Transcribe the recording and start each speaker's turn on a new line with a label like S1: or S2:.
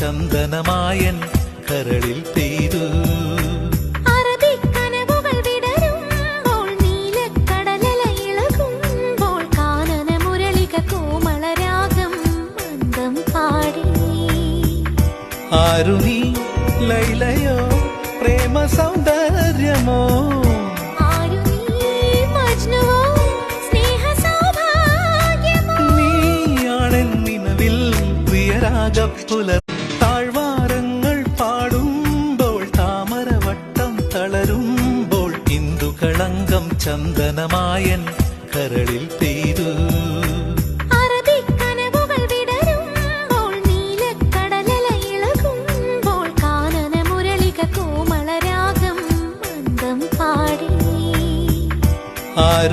S1: ചന്ദനമായൻ കരളിൽ പെയ്തു.
S2: അറബിക്കനവുകൾ വിടരുമ്പോൾ നീലക്കടലല ഇളകുമ്പോൾ കാനന മുരളിക കോമളരാഗം മന്ദം പാടി.
S1: ആരു നീ ലൈലയോ പ്രേമ സൗന്ദര്യമോ,
S2: ആരു നീ മജ്നുവോ സ്നേഹ സൗഭാഗ്യമോ,
S1: നീയാണെന്നിനവിൽ പ്രിയരാഗപ്പുലർ. താഴ്വാരങ്ങൾ പാടുമ്പോൾ താമരവട്ടം തളരുമ്പോൾ ഇന്ദുകളങ്കം ചന്ദനമായൻ കരളിൽ പെയ്തു.
S2: അറബിക്കനവുകൾ വിടരുമ്പോൾ നീലക്കടലല ഇളകുമ്പോൾ കാനന മുരളിക കോമളരാഗം മന്ദം പാടി.
S1: ആരു